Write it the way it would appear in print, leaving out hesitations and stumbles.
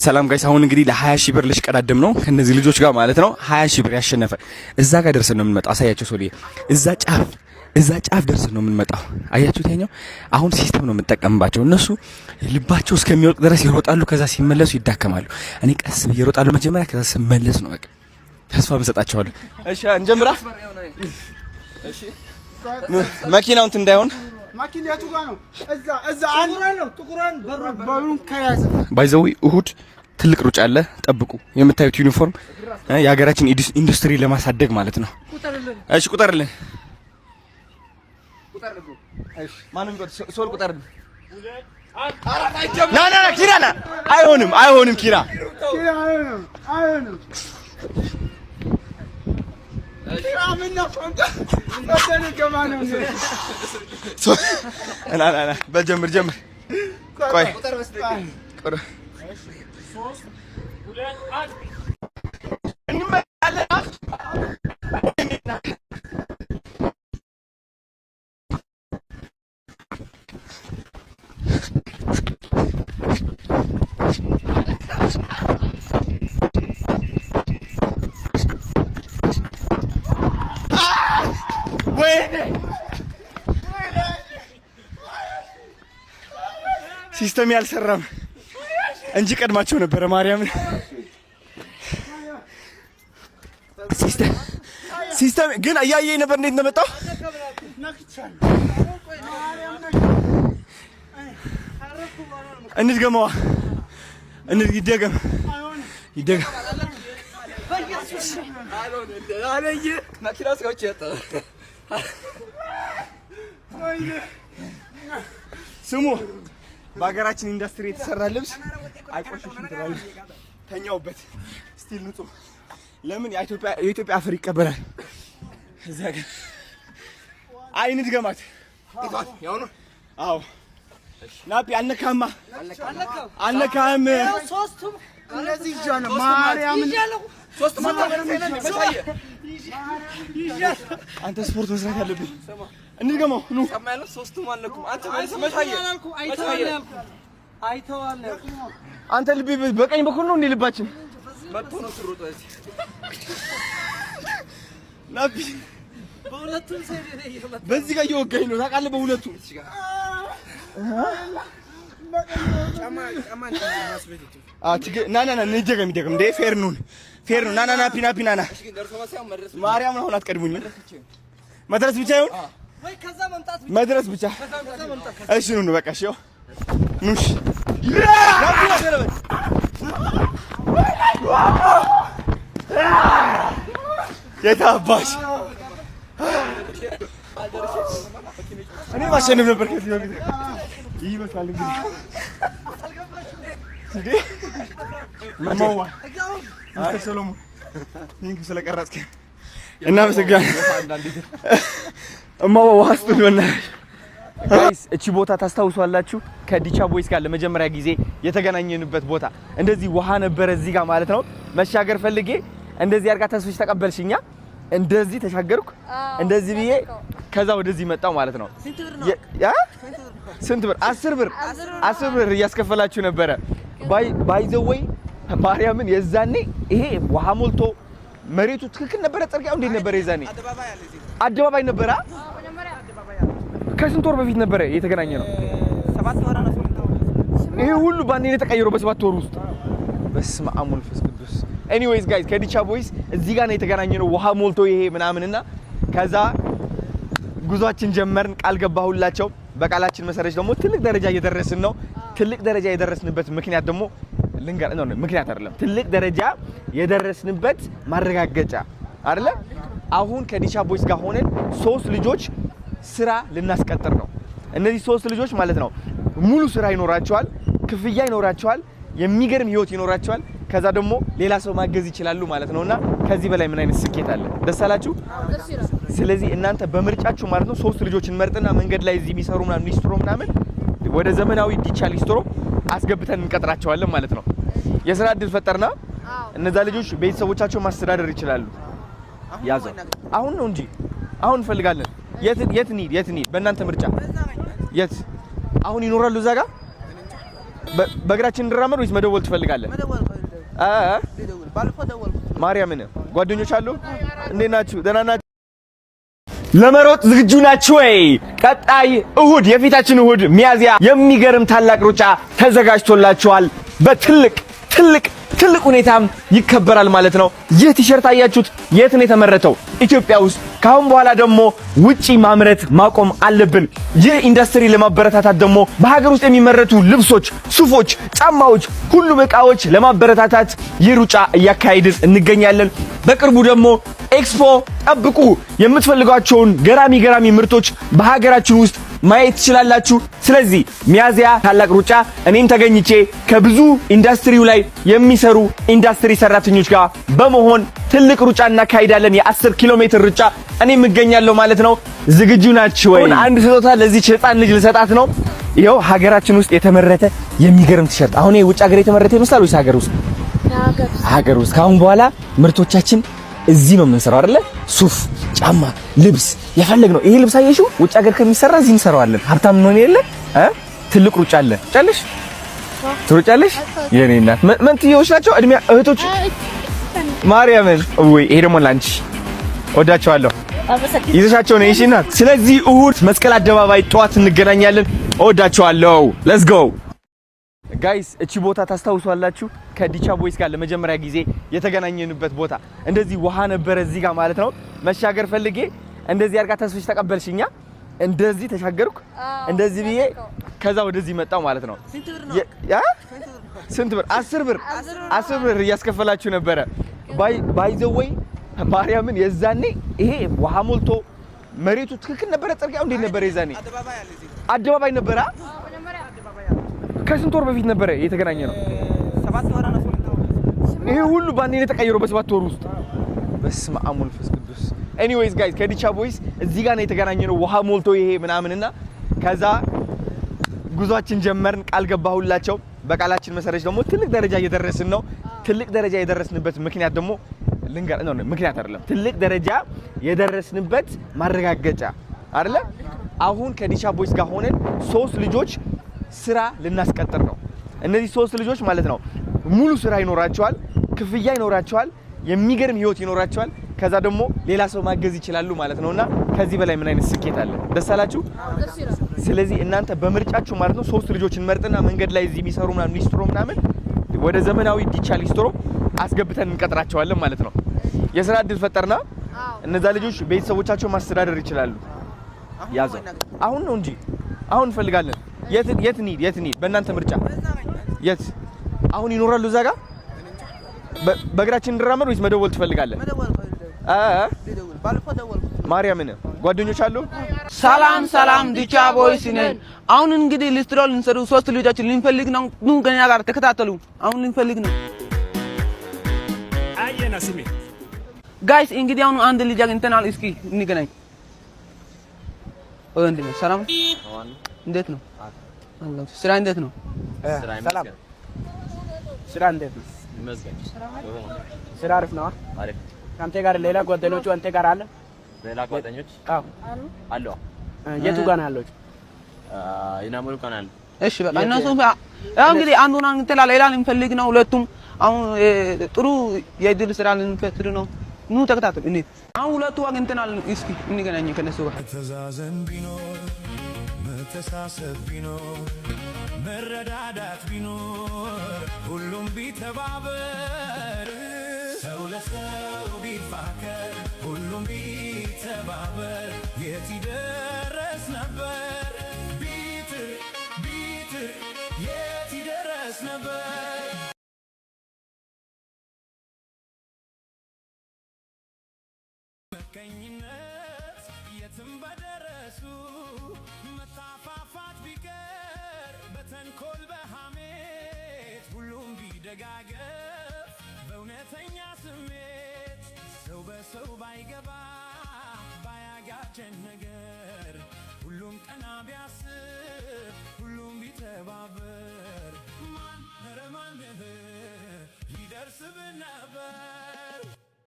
ሰላም ጋይስ አሁን እንግዲህ ለ20 ሺህ ብር ልሽቀዳደም ነው ከነዚህ ልጆች ጋር ማለት ነው። 20 ሺህ ብር ያሸነፈ እዛ ጋር ደርሰን ነው የምንመጣው። አሳያቸው ሶሊ እዛ ጫፍ ደርሰን ነው የምንመጣው። አያችሁት? ያኛው አሁን ሲስተም ነው የምንጠቀምባቸው። እነሱ ልባቸው እስከሚወርቅ ድረስ ይሮጣሉ፣ ከዛ ሲመለሱ ይዳከማሉ። እኔ ቀስ ብዬ እሮጣለሁ መጀመሪያ፣ ከዛ ስመለስ ነው በቃ ተስፋ እንሰጣቸዋለን። እሺ እንጀምራ። እሺ መኪናው እንትን እንዳይሆን ማኪናቱ ጋር ነው። እዛ አንዱ ጥቁራን በሩን ከያዘ ባይዘው እሁድ ትልቅ ሩጫ አለ፣ ጠብቁ። የምታዩት ዩኒፎርም የሀገራችን ኢንዱስትሪ ለማሳደግ ማለት ነው። እሺ ቁጠርልን። እሺ ማንም ሶል ቁጠርልን። ና ኪራ ና። አይሆንም ኪራ አይሆንም። በጀምር ቆይ ሲስተም ያልሰራም እንጂ ቀድማቸው ነበረ። ማርያምን ሲስተም ግን እያየኝ ነበር። እንዴት ነው መጣው? እንድገመዋ ይደገም ስሙ በሀገራችን ኢንዱስትሪ የተሰራ ልብስ አይቆሽሽም ትላለህ። ተኛውበት ስቲል ንጹህ። ለምን የኢትዮጵያ አፈር ይቀበላል። እዛ ግን አይን ድገማት ያው ነው። አዎ ናፒ አልነካማ አልነካም። ሶስቱም እንደዚህ ይጃለ ማርያምን ሶስቱም አንተ ስፖርት መስራት ያለብኝ እንድገመው ኑ ሰማያለ ሶስቱም አልነኩም። አንተ ማለት መታየ አይተዋል። አንተ ልብ በቀኝ በኩል ነው እንዴ? ልባችን መጥቶ ነው ስሮጥ እዚህ ናፒ በሁለቱም ሰይድ ነው እየመጣ በዚህ ጋር እየወጋኝ ነው ታውቃለህ። በሁለቱም ና እንደገም እንደ ፌር ነው ና ናፒ ና ማርያም አሁን አትቀድሙኝ። መድረስ ብቻ ይሁን ወይ ከዛ መምጣት መድረስ ብቻ። እሺ ኑ በቃ እሺ ኑሽ የታባሽ እኔ ማሸነፍ ነበር ከዚህ በፊት ይመስላል። እንግዲህ ማማዋ ሰሎሞን ይንኩ ስለቀረጽከ እናመሰግናለን። እማዋ ውሃ ስጡን ጋይስ። እቺ ቦታ ታስታውሷላችሁ? ከዲቻ ቦይስ ጋር ለመጀመሪያ ጊዜ የተገናኘንበት ቦታ እንደዚህ ውሃ ነበረ እዚህ ጋር ማለት ነው። መሻገር ፈልጌ እንደዚህ አድርጋ ተስፍሽ ተቀበልሽኛ። እንደዚህ ተሻገርኩ እንደዚህ ብዬ ከዛ ወደዚህ መጣው ማለት ነው። ስንት ብር? 10 ብር እያስከፈላችሁ ነበረ። ባይ ዘ ወይ ማርያምን የዛኔ ይሄ ውሃ ሞልቶ መሬቱ ትክክል ነበረ። ጥርቂያው እንዴት ነበረ? የዛኔ አደባባይ ነበረ። ከስንት ወር በፊት ነበረ የተገናኘ ነው? 7 ወር ነው። ይሄ ሁሉ ባንዴ ነው የተቀየረው በ7 ወር ውስጥ። በስመ አብ ወመንፈስ ቅዱስ። ኤኒዌይስ ጋይስ ከዲቻ ቦይስ እዚህ ጋር ነው የተገናኘ ነው። ውሃ ሞልቶ ይሄ ምናምንና ከዛ ጉዟችን ጀመርን። ቃል ገባሁላቸው። በቃላችን መሰረት ደግሞ ትልቅ ደረጃ እየደረስን ነው። ትልቅ ደረጃ የደረስንበት ምክንያት ደግሞ ልንገር ነው። ምክንያት አይደለም፣ ትልቅ ደረጃ የደረስንበት ማረጋገጫ አይደለ? አሁን ከዲቻ ቦይስ ጋር ሆነን 3 ልጆች ስራ ልናስቀጥር ነው። እነዚህ 3 ልጆች ማለት ነው ሙሉ ስራ ይኖራቸዋል፣ ክፍያ ይኖራቸዋል፣ የሚገርም ህይወት ይኖራቸዋል። ከዛ ደግሞ ሌላ ሰው ማገዝ ይችላሉ ማለት ነውና ከዚህ በላይ ምን አይነት ስኬት አለ? ደስ አላችሁ? ስለዚህ እናንተ በምርጫችሁ ማለት ነው 3 ልጆችን መርጥና መንገድ ላይ እዚህ የሚሰሩ ምናምን ሊስትሮ ምናምን ወደ ዘመናዊ ዲቻ ሊስትሮ አስገብተን እንቀጥራቸዋለን ማለት ነው። የስራ እድል ፈጠርና እነዛ ልጆች ቤተሰቦቻቸው ማስተዳደር ይችላሉ። ያዘው አሁን ነው እንጂ አሁን እንፈልጋለን። የት እንሂድ? በእናንተ ምርጫ የት አሁን ይኖራሉ? እዛ ጋር በእግራችን እንድራመድ ወይስ መደወል ትፈልጋለህ? መደወል ባለፈው ደወልኩት። ማርያምን ጓደኞች አሉ? እንዴት ናችሁ? ደህና ናችሁ? ለመሮጥ ዝግጁ ናችሁ ወይ? ቀጣይ እሁድ የፊታችን እሁድ ሚያዝያ የሚገርም ታላቅ ሩጫ ተዘጋጅቶላችኋል። በትልቅ ሁኔታም ይከበራል ማለት ነው። ይህ ቲሸርት አያችሁት? የት ነው የተመረተው? ኢትዮጵያ ውስጥ። ካሁን በኋላ ደግሞ ውጪ ማምረት ማቆም አለብን። ይህ ኢንዱስትሪ ለማበረታታት ደግሞ በሀገር ውስጥ የሚመረቱ ልብሶች፣ ሱፎች፣ ጫማዎች፣ ሁሉም ዕቃዎች ለማበረታታት ይህ ሩጫ እያካሄድን እንገኛለን። በቅርቡ ደግሞ ኤክስፖ ጠብቁ። የምትፈልጓቸውን ገራሚ ምርቶች በሀገራችን ውስጥ ማየት ትችላላችሁ። ስለዚህ ሚያዝያ ታላቅ ሩጫ እኔም ተገኝቼ ከብዙ ኢንዱስትሪው ላይ የሚሰሩ ኢንዱስትሪ ሰራተኞች ጋር በመሆን ትልቅ ሩጫ እናካሂዳለን። የ10 ኪሎ ሜትር ሩጫ እኔም እገኛለሁ ማለት ነው። ዝግጁ ናችሁ ወይ? አንድ ስጦታ ለዚህ ህፃን ልጅ ልሰጣት ነው። ይኸው ሀገራችን ውስጥ የተመረተ የሚገርም ቲሸርት። አሁን ይሄ ውጭ ሀገር የተመረተ ይመስላል ወይስ ሀገር ውስጥ? ሀገር ውስጥ። ካሁን በኋላ ምርቶቻችን እዚህ ነው የምንሰራው አይደለ? ሱፍ፣ ጫማ፣ ልብስ የፈለግነው ይሄ ልብስ አየሽው? ውጭ ሀገር ከሚሰራ እዚህ እንሰራዋለን። ሀብታም ነው የለ? ትልቅ ሩጫ አለ። ጫለሽ ትሩጫለሽ? የኔ እናት መንትዮች ናቸው እድሜ እህቶች። ማርያምን ወይ ይሄ ደግሞ ላንቺ ወዳቸዋለሁ። ይዘሻቸው ነው እሺ እናት። ስለዚህ እሁድ መስቀል አደባባይ ጠዋት እንገናኛለን። ወዳቸዋለሁ። ሌትስ ጎ ጋይስ። እቺ ቦታ ታስታውሷላችሁ? ከዲቻ ቦይስ ጋር ለመጀመሪያ ጊዜ የተገናኘንበት ቦታ እንደዚህ ውሃ ነበረ እዚህ ጋር ማለት ነው። መሻገር ፈልጌ እንደዚህ አርጋ ተስፍሽ ተቀበልሽኛ። እንደዚህ ተሻገርኩ እንደዚህ ብዬ ከዛ ወደዚህ መጣው ማለት ነው። ስንት ብር? 10 ብር እያስከፈላችሁ ነበረ። ባይ ዘ ወይ ማርያምን የዛኔ ይሄ ውሃ ሞልቶ መሬቱ ትክክል ነበረ። ጽርቂያው እንዴት ነበረ? የዛኔ አደባባይ ነበረ። ከስንት ወር በፊት ነበረ የተገናኘ ነው? 7 ወር ነው። ይሄ ሁሉ ባንዴ ነው የተቀየረው በ7 ወር ውስጥ። በስመ አብ ወመንፈስ ቅዱስ። ኤኒዌይስ ጋይስ ከዲቻ ቦይስ እዚህ ጋር ነው የተገናኘ ነው። ውሃ ሞልቶ ይሄ ምናምንና ከዛ ጉዟችን ጀመርን። ቃል ገባሁላቸው። በቃላችን መሰረት ደግሞ ትልቅ ደረጃ እየደረስን ነው። ትልቅ ደረጃ የደረስንበት ምክንያት ደግሞ ልንገር ነው። ምክንያት አይደለም፣ ትልቅ ደረጃ የደረስንበት ማረጋገጫ አይደለ? አሁን ከዲቻ ቦይስ ጋር ሆነን 3 ልጆች ስራ ልናስቀጥር ነው። እነዚህ 3 ልጆች ማለት ነው ሙሉ ስራ ይኖራቸዋል፣ ክፍያ ይኖራቸዋል፣ የሚገርም ህይወት ይኖራቸዋል። ከዛ ደግሞ ሌላ ሰው ማገዝ ይችላሉ ማለት ነውና ከዚህ በላይ ምን አይነት ስኬት አለ? ደስ አላችሁ? ስለዚህ እናንተ በምርጫችሁ ማለት ነው 3 ልጆችን መርጥና መንገድ ላይ እዚህ የሚሰሩ ምናምን ሊስትሮ ምናምን ወደ ዘመናዊ ዲቻ ሊስትሮ አስገብተን እንቀጥራቸዋለን ማለት ነው። የስራ እድል ፈጠርና እነዛ ልጆች ቤተሰቦቻቸው ማስተዳደር ይችላሉ። ያዘው አሁን ነው እንጂ አሁን እንፈልጋለን። የት እንሂድ? በእናንተ ምርጫ የት አሁን ይኖራሉ? እዛ ጋር በእግራችን እንድራመድ ወይስ መደወል ትፈልጋለህ? ባለፈው ደወልኩት። ማርያምን ጓደኞች አሉ? ሰላም ዲቻ ቦይስ ነን። አሁን እንግዲህ ሊስትሮ ልንሰሩ 3 ልጆችን ልንፈልግ ነው። ኑ ከኛ ጋር ተከታተሉ። አሁን ልንፈልግ ነው አየና ስሜ ጋይስ። እንግዲህ አሁን አንድ ልጅ አግኝተናል። እስኪ እንገናኝ። እንዴት ነው? ሰላም እንዴት ነው? ስራ እንዴት ነው? ሰላም ስራ እንዴት ነው? ስራ አሪፍ ነው። አሪፍ። አንተ ጋር ሌላ ጓደኞቹ አንተ ጋር አለ? ሌላ ጓደኞች? አዎ አሉ። የቱ ጋር ነው ያለው? ይናሙሉ ጋር አለ። እሺ በቃ እነሱ ያው እንግዲህ አንዱን አንተላ ሌላ ልንፈልግ ነው። ሁለቱም አሁን ጥሩ የድል ስራ ልንፈጥር ነው። ኑ ተከታተሉ። እንዴ አሁን ሁለቱ አግኝተናል። እስኪ እንገናኝ ከነሱ ጋር። ተዛዘን ቢኖር መተሳሰብ ቢኖር መረዳዳት ቢኖር ሁሉም ቢተባበር ሰው ለሰው ቢፋቀር ሁሉም ቢተባበር የት ይደረስ ነበር? ቢጥር የት ይደረስ ነበር? መቀኝነት የትም በደረሱ መታፋፋት ቢቀር በተንኮል በሐሜት ሁሉም ቢደጋገፍ በእውነተኛ ስሜት ሰው በሰው ባይገባ ባያጋጨን ነገር ሁሉም ቀና ቢያስብ ሁሉም ቢተባበር ማን ኧረ ማን ይደርስብን ነበር?